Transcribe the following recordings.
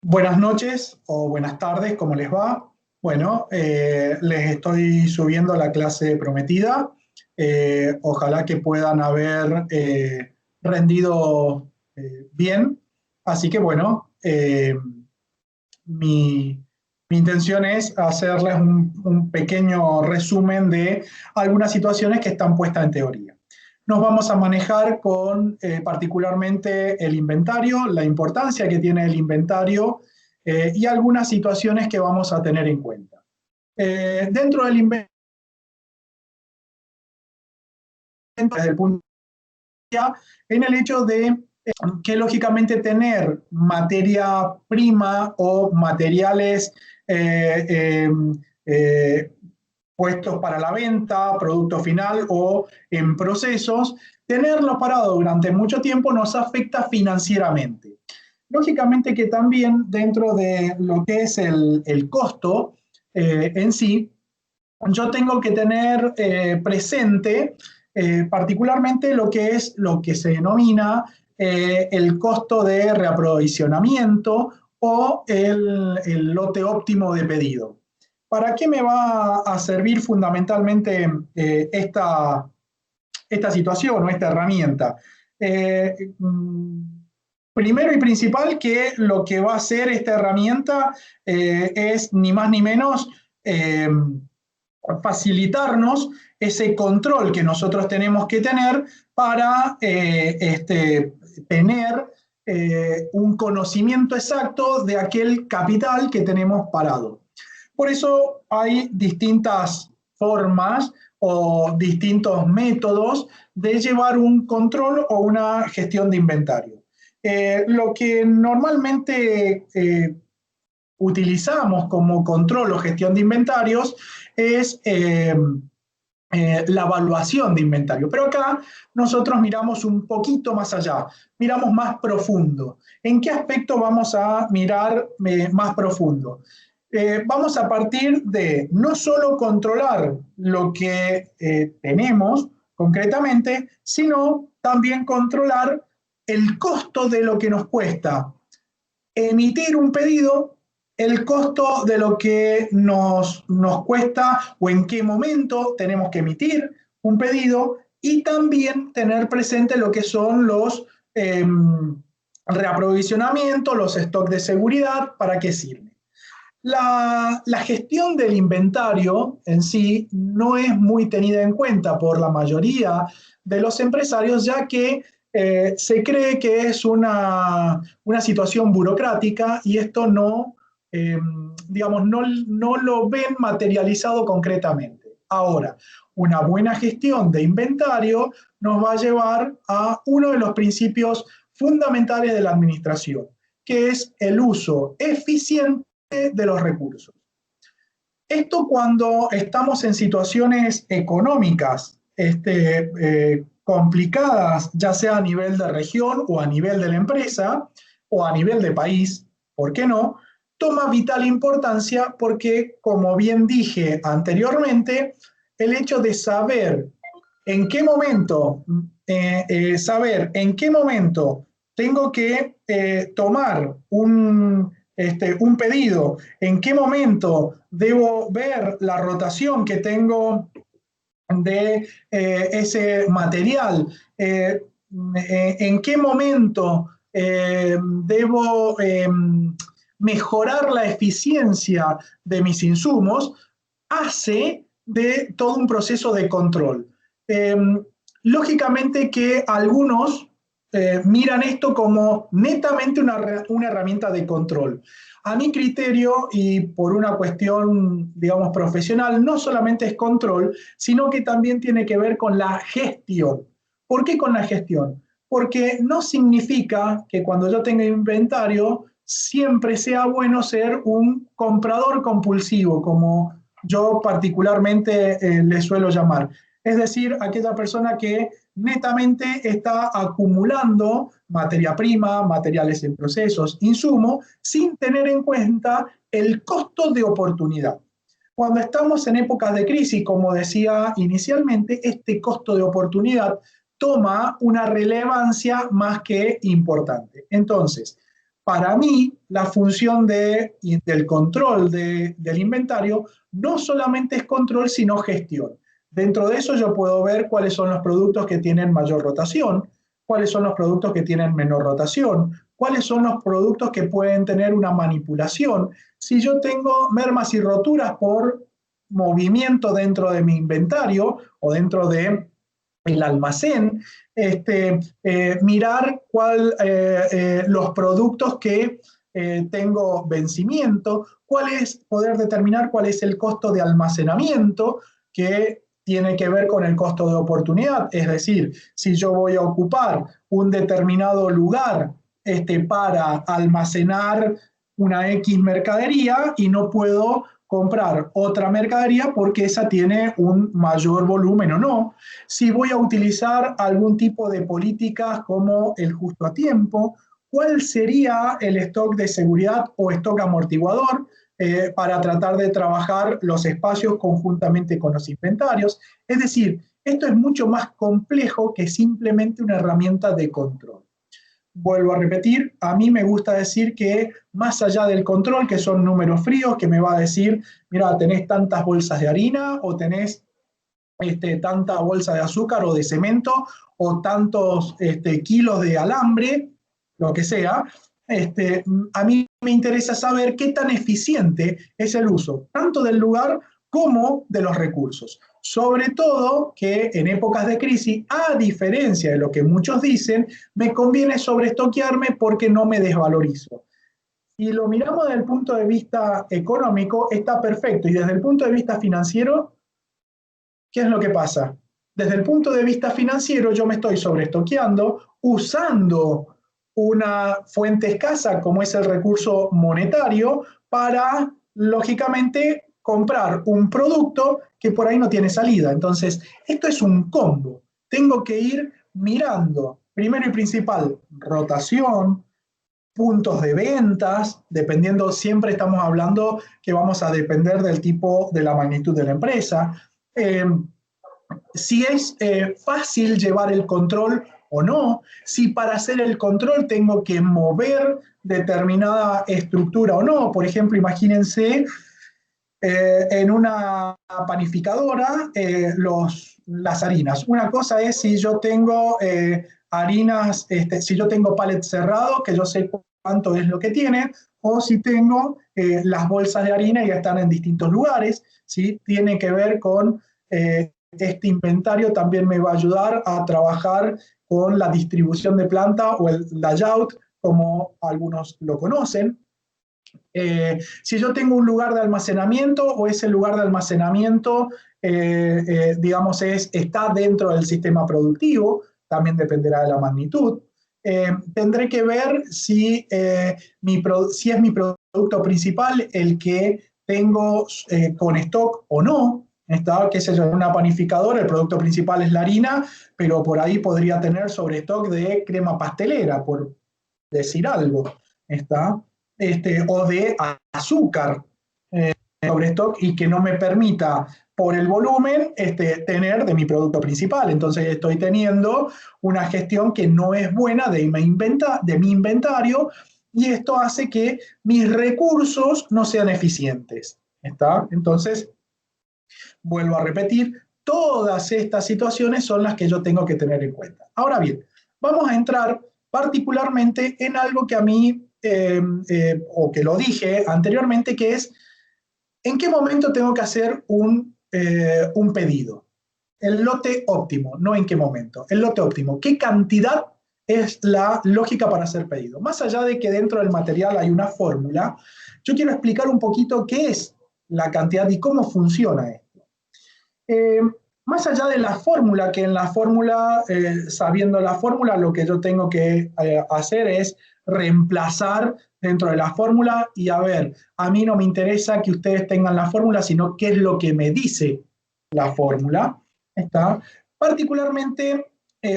Buenas noches o buenas tardes, ¿cómo les va? Bueno, les estoy subiendo la clase prometida. Ojalá que puedan haber rendido bien. Así que bueno, mi, mi intención es hacerles un pequeño resumen de algunas situaciones que están puestas en teoría. Nos vamos a manejar con particularmente el inventario, la importancia que tiene el inventario y algunas situaciones que vamos a tener en cuenta. Dentro del inventario, desde el punto de vista, en el hecho de que lógicamente tener materia prima o materiales eh, eh, eh, puestos para la venta, producto final o en procesos, tenerlo parado durante mucho tiempo nos afecta financieramente. Lógicamente que también dentro de lo que es el costo en sí, yo tengo que tener presente particularmente lo que es lo que se denomina el costo de reaprovisionamiento o el lote óptimo de pedido. ¿Para qué me va a servir fundamentalmente esta situación o esta herramienta? Primero y principal que lo que va a hacer esta herramienta es ni más ni menos facilitarnos ese control que nosotros tenemos que tener para tener un conocimiento exacto de aquel capital que tenemos parado. Por eso hay distintas formas o distintos métodos de llevar un control o una gestión de inventario. Lo que normalmente utilizamos como control o gestión de inventarios es la evaluación de inventario. Pero acá nosotros miramos un poquito más allá, miramos más profundo. ¿En qué aspecto vamos a mirar más profundo? Vamos a partir de no solo controlar lo que tenemos concretamente, sino también controlar el costo de lo que nos cuesta emitir un pedido, el costo de lo que nos cuesta o en qué momento tenemos que emitir un pedido y también tener presente lo que son los reaprovisionamientos, los stocks de seguridad, para qué sirve. La gestión del inventario en sí no es muy tenida en cuenta por la mayoría de los empresarios, ya que se cree que es una situación burocrática y esto no, digamos, no lo ven materializado concretamente. Ahora, una buena gestión de inventario nos va a llevar a uno de los principios fundamentales de la administración, que es el uso eficiente de los recursos. Esto cuando estamos en situaciones económicas complicadas, ya sea a nivel de región o a nivel de la empresa o a nivel de país, ¿por qué no? Toma vital importancia porque, como bien dije anteriormente, el hecho de saber en qué momento, saber en qué momento tengo que tomar un pedido, en qué momento debo ver la rotación que tengo de ese material, en qué momento debo mejorar la eficiencia de mis insumos, hace de todo un proceso de control. Eh, Lógicamente que algunos miran esto como netamente una herramienta de control. A mi criterio y por una cuestión, digamos, profesional, no solamente es control, sino que también tiene que ver con la gestión. ¿Por qué con la gestión? Porque no significa que cuando yo tenga inventario siempre sea bueno ser un comprador compulsivo, como yo particularmente le suelo llamar. Es decir, aquella persona que netamente está acumulando materia prima, materiales en procesos, insumos, sin tener en cuenta el costo de oportunidad. Cuando estamos en épocas de crisis, como decía inicialmente, este costo de oportunidad toma una relevancia más que importante. Entonces, Para mí, la función del control del inventario no solamente es control, sino gestión. Dentro de eso yo puedo ver cuáles son los productos que tienen mayor rotación, cuáles son los productos que tienen menor rotación, cuáles son los productos que pueden tener una manipulación. Si yo tengo mermas y roturas por movimiento dentro de mi inventario o dentro de el almacén, mirar los productos que tengo vencimiento, poder determinar cuál es el costo de almacenamiento que tiene que ver con el costo de oportunidad, es decir, si yo voy a ocupar un determinado lugar para almacenar una X mercadería y no puedo comprar otra mercadería porque esa tiene un mayor volumen o no. Si voy a utilizar algún tipo de políticas como el justo a tiempo, ¿cuál sería el stock de seguridad o stock amortiguador para tratar de trabajar los espacios conjuntamente con los inventarios? Es decir, esto es mucho más complejo que simplemente una herramienta de control. Vuelvo a repetir, a mí me gusta decir que más allá del control, que son números fríos, que me va a decir, mira, tenés tantas bolsas de harina o tenés tanta bolsa de azúcar o de cemento o tantos kilos de alambre, lo que sea, a mí me interesa saber qué tan eficiente es el uso, tanto del lugar como de los recursos. Sobre todo que en épocas de crisis, a diferencia de lo que muchos dicen, me conviene sobreestoquearme porque no me desvalorizo. Si lo miramos desde el punto de vista económico, está perfecto. Y desde el punto de vista financiero, ¿qué es lo que pasa? Desde el punto de vista financiero, yo me estoy sobreestoqueando usando una fuente escasa como es el recurso monetario para, lógicamente, comprar un producto que por ahí no tiene salida. Entonces, esto es un combo. Tengo que ir mirando, primero y principal, rotación, puntos de ventas, dependiendo, siempre estamos hablando que vamos a depender del tipo, de la magnitud de la empresa. Eh, si es fácil llevar el control o no, si para hacer el control tengo que mover determinada estructura o no. Por ejemplo, imagínense en una panificadora las harinas. Una cosa es si yo tengo harinas, si yo tengo pallet cerrado, que yo sé cuánto es lo que tiene, o si tengo las bolsas de harina y están en distintos lugares, ¿sí? Tiene que ver con este inventario, también me va a ayudar a trabajar con la distribución de planta o el layout, como algunos lo conocen. Si yo tengo un lugar de almacenamiento o ese lugar de almacenamiento, digamos, está dentro del sistema productivo, también dependerá de la magnitud. Tendré que ver si es mi producto principal el que tengo con stock o no. Está, qué sé yo, en una panificadora el producto principal es la harina, pero por ahí podría tener sobre stock de crema pastelera, por decir algo. Está o de azúcar sobre stock y que no me permita por el volumen tener de mi producto principal. Entonces estoy teniendo una gestión que no es buena de mi inventario y esto hace que mis recursos no sean eficientes. ¿Está? Entonces, vuelvo a repetir, todas estas situaciones son las que yo tengo que tener en cuenta. Ahora bien, vamos a entrar particularmente en algo que a mí, o que lo dije anteriormente, que es en qué momento tengo que hacer un pedido. El lote óptimo, no en qué momento. El lote óptimo, ¿qué cantidad es la lógica para hacer pedido? Más allá de que dentro del material hay una fórmula, yo quiero explicar un poquito qué es la cantidad y cómo funciona esto. Eh, Más allá de la fórmula, que en la fórmula, sabiendo la fórmula, lo que yo tengo que hacer es reemplazar dentro de la fórmula y a ver, a mí no me interesa que ustedes tengan la fórmula, sino qué es lo que me dice la fórmula, ¿está? Particularmente,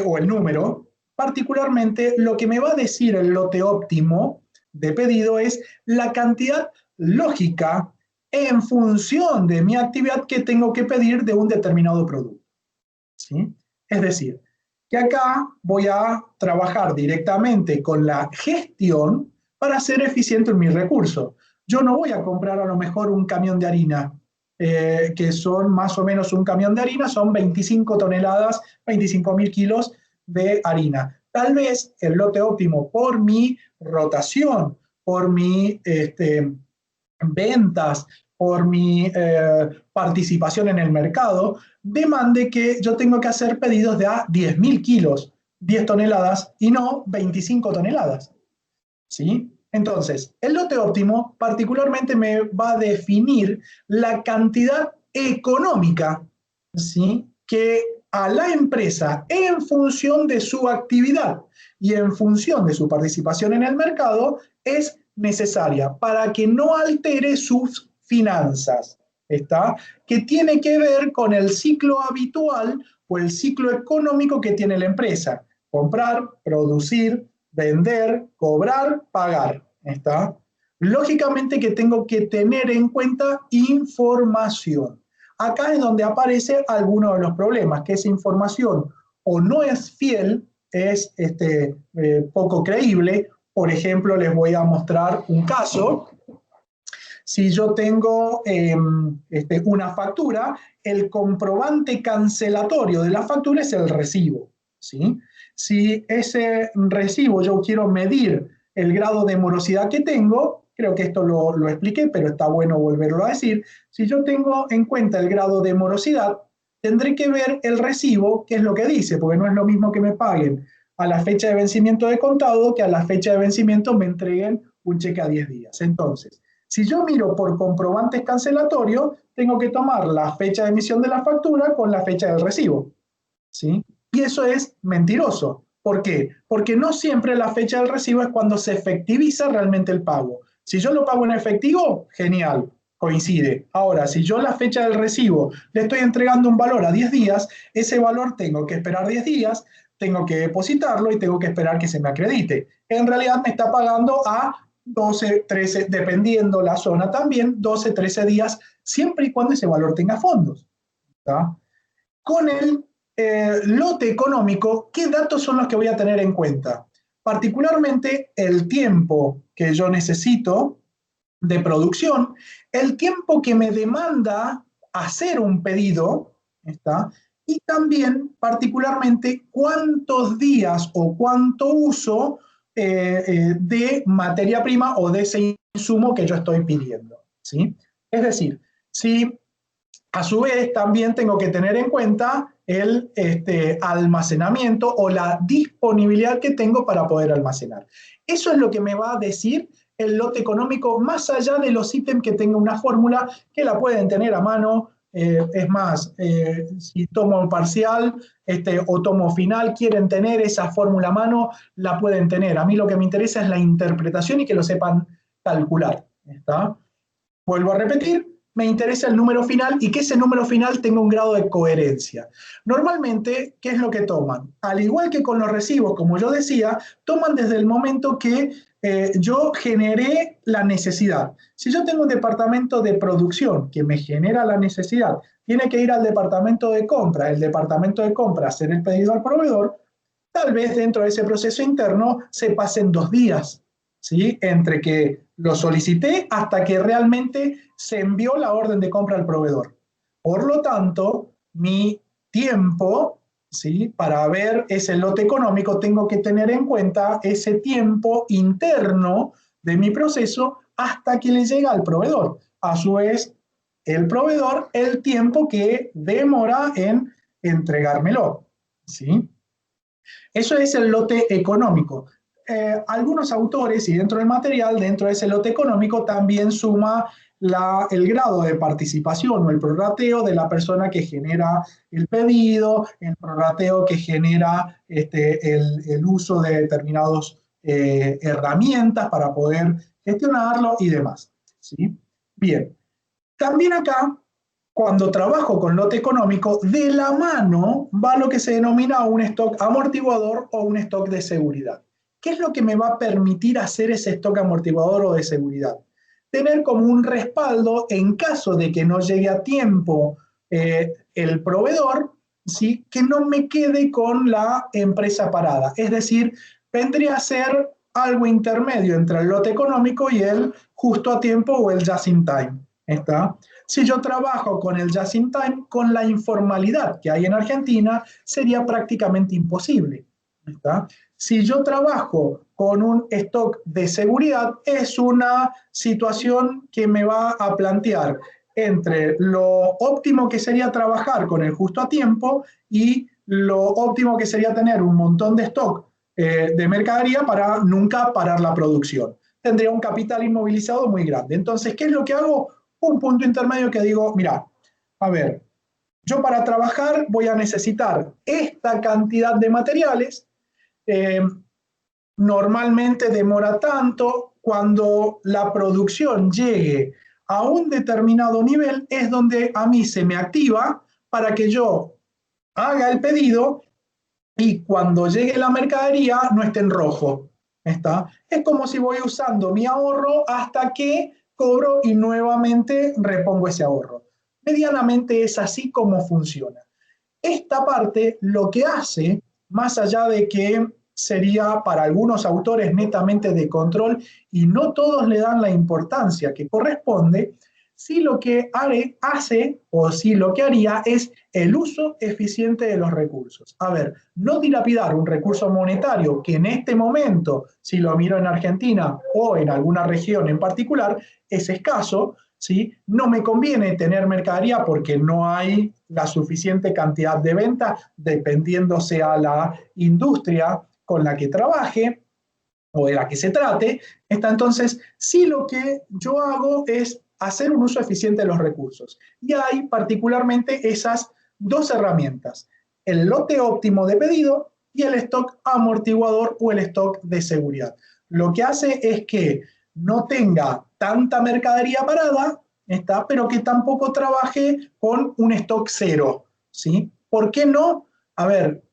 o el número, particularmente lo que me va a decir el lote óptimo de pedido es la cantidad lógica en función de mi actividad que tengo que pedir de un determinado producto. ¿Sí? Es decir, que acá voy a trabajar directamente con la gestión para ser eficiente en mi recurso. Yo no voy a comprar a lo mejor un camión de harina, que son más o menos un camión de harina, son 25 toneladas, 25.000 kilos de harina. Tal vez el lote óptimo por mi rotación, por mi ventas, por mi participación en el mercado, demande que yo tengo que hacer pedidos de a 10.000 kilos, 10 toneladas y no 25 toneladas. ¿Sí? Entonces, el lote óptimo particularmente me va a definir la cantidad económica, ¿sí?, que a la empresa, en función de su actividad y en función de su participación en el mercado, es necesaria para que no altere sus finanzas, ¿está? Que tiene que ver con el ciclo habitual o el ciclo económico que tiene la empresa: comprar, producir, vender, cobrar, pagar, ¿está? Lógicamente que tengo que tener en cuenta información. Acá es donde aparece alguno de los problemas, que esa información o no es fiel, es poco creíble. Por ejemplo, les voy a mostrar un caso. Si yo tengo una factura, el comprobante cancelatorio de la factura es el recibo, ¿sí? Si ese recibo yo quiero medir el grado de morosidad que tengo, creo que esto lo expliqué, pero está bueno volverlo a decir. Si yo tengo en cuenta el grado de morosidad, tendré que ver el recibo, qué es lo que dice, porque no es lo mismo que me paguen a la fecha de vencimiento de contado que a la fecha de vencimiento me entreguen un cheque a 10 días. Entonces, si yo miro por comprobantes cancelatorios, tengo que tomar la fecha de emisión de la factura con la fecha del recibo, ¿sí? Y eso es mentiroso. ¿Por qué? Porque no siempre la fecha del recibo es cuando se efectiviza realmente el pago. Si yo lo pago en efectivo, genial, coincide. Ahora, si yo la fecha del recibo le estoy entregando un valor a 10 días, ese valor tengo que esperar 10 días, tengo que depositarlo y tengo que esperar que se me acredite. En realidad me está pagando a 12, 13, dependiendo la zona también, 12, 13 días, siempre y cuando ese valor tenga fondos, ¿tá? Con el lote económico, ¿qué datos son los que voy a tener en cuenta? Particularmente el tiempo que yo necesito de producción, el tiempo que me demanda hacer un pedido, ¿está? Y también particularmente cuántos días o cuánto uso de materia prima o de ese insumo que yo estoy pidiendo, ¿sí? Es decir, si a su vez también tengo que tener en cuenta el almacenamiento o la disponibilidad que tengo para poder almacenar. Eso es lo que me va a decir el lote económico, más allá de los ítems que tenga una fórmula que la pueden tener a mano. Es más, si tomo un parcial o tomo final, quieren tener esa fórmula a mano, la pueden tener. A mí lo que me interesa es la interpretación y que lo sepan calcular, ¿está? Vuelvo a repetir, me interesa el número final y que ese número final tenga un grado de coherencia. Normalmente, ¿qué es lo que toman? Al igual que con los recibos, como yo decía, toman desde el momento que yo generé la necesidad. Si yo tengo un departamento de producción que me genera la necesidad, tiene que ir al departamento de compra, el departamento de compra hacer el pedido al proveedor, tal vez dentro de ese proceso interno se pasen 2 días, ¿sí? Entre que lo solicité hasta que realmente se envió la orden de compra al proveedor. Por lo tanto, mi tiempo, ¿sí?, para ver ese lote económico, tengo que tener en cuenta ese tiempo interno de mi proceso hasta que le llega al proveedor. A su vez, el proveedor, el tiempo que demora en entregármelo, ¿sí? Eso es el lote económico. Algunos autores, y dentro del material, dentro de ese lote económico, también suma el grado de participación o el prorrateo de la persona que genera el pedido, el prorrateo que genera el uso de determinadas herramientas para poder gestionarlo y demás, ¿sí? Bien, también acá, cuando trabajo con lote económico, de la mano va lo que se denomina un stock amortiguador o un stock de seguridad. ¿Qué es lo que me va a permitir hacer ese stock amortiguador o de seguridad? Tener como un respaldo en caso de que no llegue a tiempo el proveedor, ¿sí?, que no me quede con la empresa parada. Es decir, vendría a ser algo intermedio entre el lote económico y el justo a tiempo o el just in time. ¿Está? Si yo trabajo con el just in time, con la informalidad que hay en Argentina, sería prácticamente imposible. ¿Está? Si yo trabajo con un stock de seguridad, es una situación que me va a plantear entre lo óptimo que sería trabajar con el justo a tiempo y lo óptimo que sería tener un montón de stock de mercadería para nunca parar la producción. Tendría un capital inmovilizado muy grande. Entonces, ¿qué es lo que hago? Un punto intermedio que digo, mira, a ver, yo para trabajar voy a necesitar esta cantidad de materiales, eh, normalmente demora tanto, cuando la producción llegue a un determinado nivel es donde a mí se me activa para que yo haga el pedido y cuando llegue la mercadería no esté en rojo. ¿Está? Es como si voy usando mi ahorro hasta que cobro y nuevamente repongo ese ahorro. Medianamente es así como funciona. Esta parte lo que hace, más allá de que sería para algunos autores netamente de control y no todos le dan la importancia que corresponde, sí lo que hace o sí lo que haría es el uso eficiente de los recursos. A ver, no dilapidar un recurso monetario que en este momento, si lo miro en Argentina o en alguna región en particular, es escaso, ¿sí? No me conviene tener mercadería porque no hay la suficiente cantidad de venta, dependiendo sea la industria con la que trabaje o de la que se trate. Entonces, sí lo que yo hago es hacer un uso eficiente de los recursos. Y hay particularmente esas dos herramientas, el lote óptimo de pedido y el stock amortiguador o el stock de seguridad. Lo que hace es que no tenga tanta mercadería parada, ¿está? Pero que tampoco trabaje con un stock cero, ¿sí? ¿Por qué no? A ver,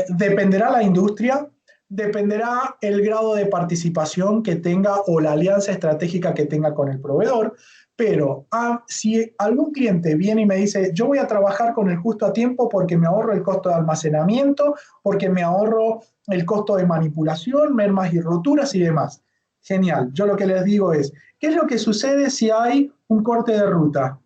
dependerá la industria, dependerá el grado de participación que tenga o la alianza estratégica que tenga con el proveedor, pero si algún cliente viene y me dice, yo voy a trabajar con el justo a tiempo porque me ahorro el costo de almacenamiento, porque me ahorro el costo de manipulación, mermas y roturas y demás. Genial. Yo lo que les digo es, ¿qué es lo que sucede si hay un corte de ruta?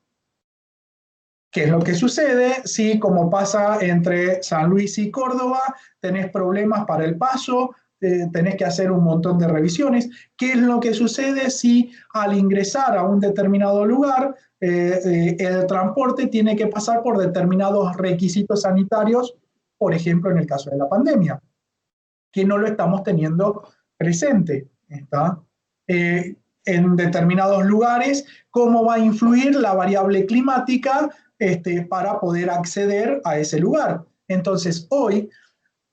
¿Qué es lo que sucede si, como pasa entre San Luis y Córdoba, tenés problemas para el paso, tenés que hacer un montón de revisiones? ¿Qué es lo que sucede si al ingresar a un determinado lugar, el transporte tiene que pasar por determinados requisitos sanitarios, por ejemplo, en el caso de la pandemia, que no lo estamos teniendo presente? ¿Está? En determinados lugares, cómo va a influir la variable climática para poder acceder a ese lugar. Entonces, hoy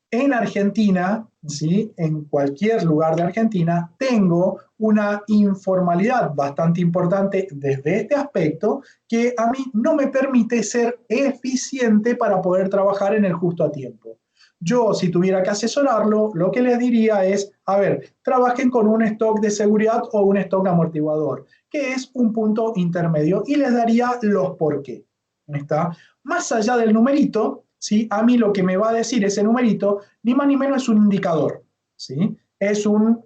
en Argentina, ¿sí? En cualquier lugar de Argentina, tengo una informalidad bastante importante desde este aspecto que a mí no me permite ser eficiente para poder trabajar en el justo a tiempo. Yo, si tuviera que asesorarlo, lo que le diría es, a ver, trabajen con un stock de seguridad o un stock amortiguador, que es un punto intermedio, y les daría los por qué. ¿Está? Más allá del numerito, ¿sí? A mí lo que me va a decir ese numerito, ni más ni menos es un indicador, ¿sí? Es un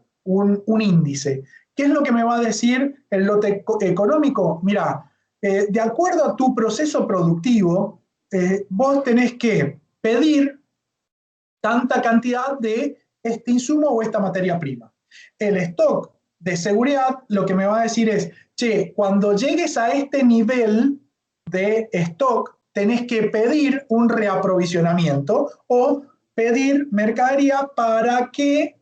índice. ¿Qué es lo que me va a decir el lote económico? Mira, de acuerdo a tu proceso productivo, vos tenés que pedir tanta cantidad de este insumo o esta materia prima. El stock de seguridad lo que me va a decir es, che, cuando llegues a este nivel de stock, tenés que pedir un reaprovisionamiento o pedir mercadería para que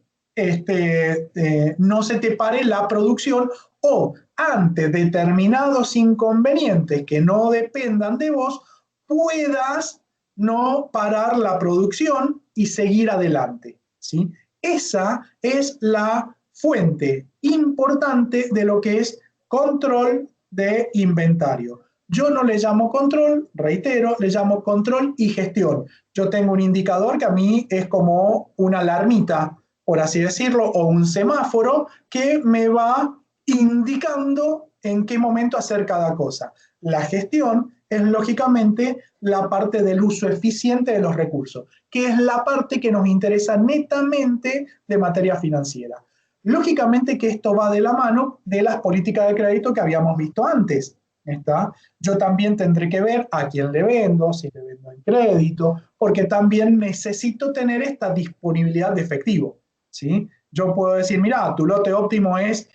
no se te pare la producción o ante determinados inconvenientes que no dependan de vos, puedas no parar la producción y seguir adelante, ¿sí? Esa es la fuente importante de lo que es control de inventario. Yo no le llamo control, reitero, le llamo control y gestión. Yo tengo un indicador que a mí es como una alarmita, por así decirlo, o un semáforo que me va indicando en qué momento hacer cada cosa. La gestión es lógicamente la parte del uso eficiente de los recursos, que es la parte que nos interesa netamente de materia financiera. Lógicamente que esto va de la mano de las políticas de crédito que habíamos visto antes. ¿Está? Yo también tendré que ver a quién le vendo, si le vendo en crédito, porque también necesito tener esta disponibilidad de efectivo. ¿Sí? Yo puedo decir, mira, tu lote óptimo es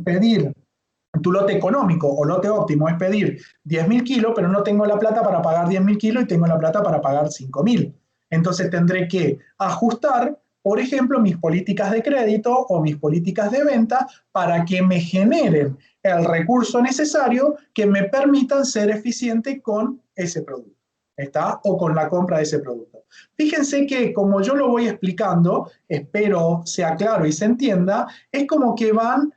pedir, tu lote económico o lote óptimo es pedir 10.000 kilos, pero no tengo la plata para pagar 10.000 kilos y tengo la plata para pagar 5.000. Entonces tendré que ajustar, por ejemplo, mis políticas de crédito o mis políticas de venta para que me generen el recurso necesario que me permitan ser eficiente con ese producto. ¿Está? O con la compra de ese producto. Fíjense que como yo lo voy explicando, espero sea claro y se entienda, es como que van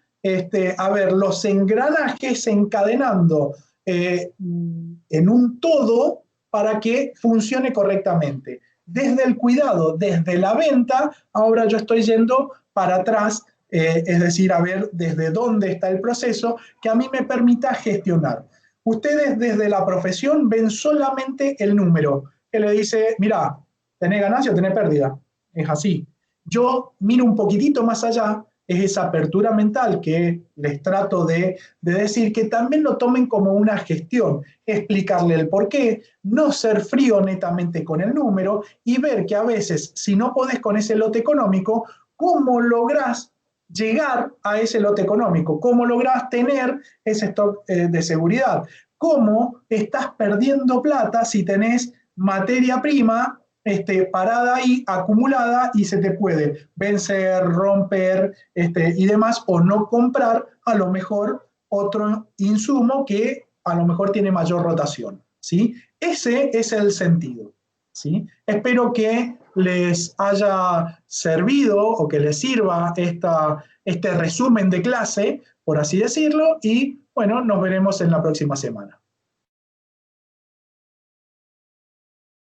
a ver los engranajes encadenando en un todo para que funcione correctamente. Desde el cuidado, desde la venta, ahora yo estoy yendo para atrás, es decir, a ver desde dónde está el proceso que a mí me permita gestionar. Ustedes desde la profesión ven solamente el número, que le dice, mira, ¿tenés ganancia o tenés pérdida? Es así. Yo miro un poquitito más allá, es esa apertura mental que les trato de decir, que también lo tomen como una gestión, explicarle el por qué, no ser frío netamente con el número y ver que a veces, si no podés con ese lote económico, ¿cómo lográs llegar a ese lote económico? ¿Cómo lográs tener ese stock de seguridad? ¿Cómo estás perdiendo plata si tenés materia prima parada ahí, acumulada, y se te puede vencer, romper y demás, o no comprar a lo mejor otro insumo que a lo mejor tiene mayor rotación? ¿Sí? Ese es el sentido. ¿Sí? Espero que les haya servido o que les sirva este resumen de clase, por así decirlo, y bueno, nos veremos en la próxima semana.